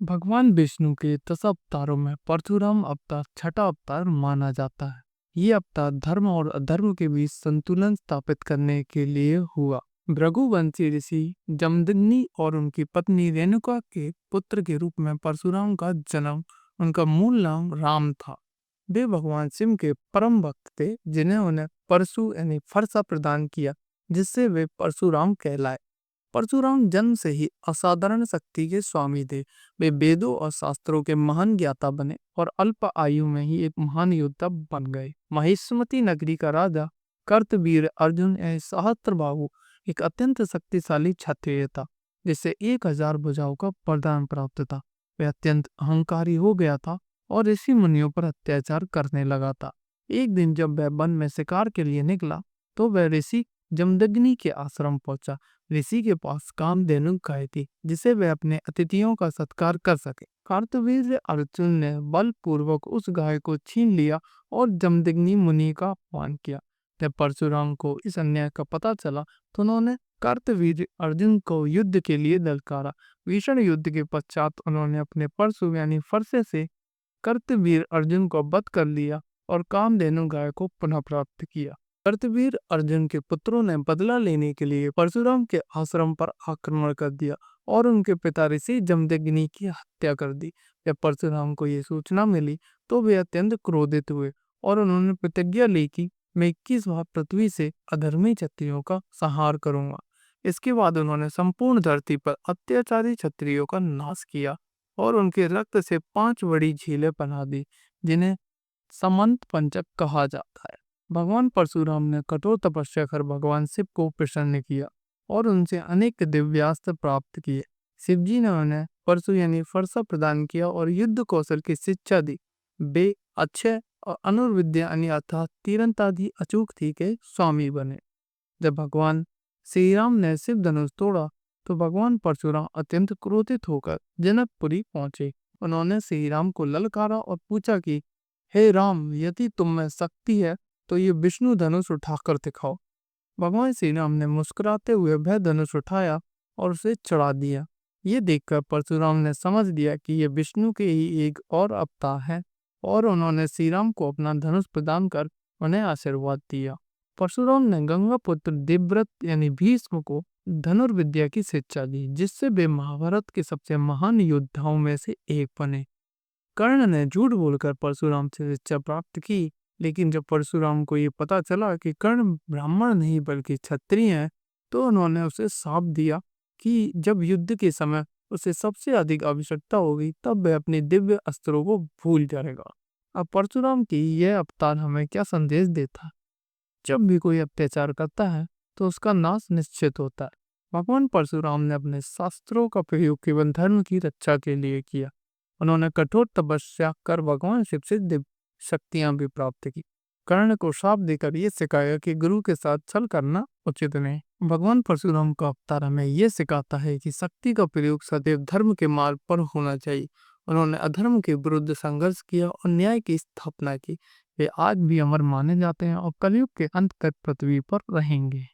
भगवान विष्णु के 10 अवतारों में परशुराम अवतार छठा अवतार माना जाता है। ये अवतार धर्म और अधर्म के बीच संतुलन स्थापित करने के लिए हुआ। भृगुवंशी ऋषि जमदग्नि और उनकी पत्नी रेणुका के पुत्र के रूप में परशुराम का जन्म। उनका मूल नाम राम था। वे भगवान शिव के परम भक्त थे, जिन्हें उन्हें परशु यानी फरसा प्रदान किया, जिससे वे परशुराम कहलाए। परशुराम जन्म से ही असाधारण शक्ति के स्वामी थे। वे वेदों और शास्त्रों के महान ज्ञाता बने और अल्प आयु में ही एक महान योद्धा बन गए। महिष्मति नगरी का राजा कर्तवीर अर्जुन सहस्त्रबाहु एक अत्यंत शक्तिशाली क्षत्रिय था, जिसे 1000 भुजाओं का वरदान प्राप्त था। वह अत्यंत अहंकारी हो गया था और ऋषि मुनियों पर अत्याचार करने लगा था। एक दिन जब वह वन में शिकार के लिए निकला, तो वह ऋषि जमदग्नि के आश्रम पहुंचा। ऋषि के पास कामधेनु गाय थी, जिसे वह अपने अतिथियों का सत्कार कर सके। कार्तवीर्य अर्जुन ने बलपूर्वक उस गाय को छीन लिया और जमदग्नि मुनि का अपमान किया। जब परशुराम को इस अन्याय का पता चला, तो उन्होंने कार्तवीर्य अर्जुन को युद्ध के लिए ललकारा। भीषण युद्ध के पश्चात उन्होंने अपने परशु यानी फरसे से कार्तवीर अर्जुन को वध कर लिया और कामधेनु गाय को पुनः प्राप्त किया। कार्तवीर अर्जुन के पुत्रों ने बदला लेने के लिए परशुराम के आश्रम पर आक्रमण कर दिया और उनके पिता ऋषि जमदग्नि की हत्या कर दी। जब परशुराम को ये सूचना मिली, तो वे अत्यंत क्रोधित हुए और उन्होंने प्रतिज्ञा ली कि मैं 21 बार पृथ्वी से अधर्मी क्षत्रियों का संहार करूंगा। इसके बाद उन्होंने संपूर्ण धरती पर अत्याचारी क्षत्रियों का नाश किया और उनके रक्त से 5 बड़ी झीलें बना दी, जिन्हें समंत पंचक कहा जाता है। भगवान परशुराम ने कठोर तपस्या कर भगवान शिव को प्रसन्न किया और उनसे अनेक दिव्यास्त्र प्राप्त किए। शिव जी ने उन्हें परशु यानी फरसा प्रदान किया और युद्ध कौशल की शिक्षा दी। वे अक्षय और अनुर्विद्या यानी अर्थात तीरंदाजी अचूक के स्वामी बने। जब भगवान श्री राम ने शिव धनुष तोड़ा, तो भगवान परशुराम अत्यंत क्रोधित होकर जनकपुरी पहुंचे। उन्होंने श्री राम को ललकारा और पूछा कि हे राम, यदि तुम में शक्ति है तो ये विष्णु धनुष उठाकर दिखाओ। भगवान श्री राम ने मुस्कुराते हुए वह धनुष उठाया और उसे चढ़ा दिया। ये देखकर परशुराम ने समझ लिया कि ये विष्णु के ही एक और अवतार है और उन्होंने श्री राम को अपना धनुष प्रदान कर उन्हें आशीर्वाद दिया। परशुराम ने गंगा पुत्र देवव्रत यानी भीष्म को धनुर्विद्या की शिक्षा दी, जिससे वे महाभारत के सबसे महान योद्धाओं में से एक बने। कर्ण ने झूठ बोलकर परशुराम से शिक्षा प्राप्त की, लेकिन जब परशुराम को ये पता चला कि कर्ण ब्राह्मण नहीं बल्कि क्षत्रिय है, तो उन्होंने उसे शाप दिया कि जब युद्ध के समय उसे सबसे अधिक आवश्यकता होगी, तब वह अपने दिव्य अस्त्रों को भूल जाएगा। अब परशुराम की यह अवतार हमें क्या संदेश देता है? जब भी कोई अत्याचार करता है, तो उसका नाश निश्चित होता है। भगवान परशुराम ने अपने शास्त्रों का प्रयोग केवल धर्म की रक्षा के लिए किया। उन्होंने कठोर तपस्या कर भगवान शिव से दिव्य शक्तियां भी प्राप्त की। कर्ण को शाप देकर ये सिखाया कि गुरु के साथ छल करना उचित नहीं। भगवान परशुराम का अवतार हमें ये सिखाता है कि शक्ति का प्रयोग सदैव धर्म के मार्ग पर होना चाहिए। उन्होंने अधर्म के विरुद्ध संघर्ष किया और न्याय की स्थापना की। वे आज भी अमर माने जाते हैं और कलयुग के अंत तक पृथ्वी पर रहेंगे।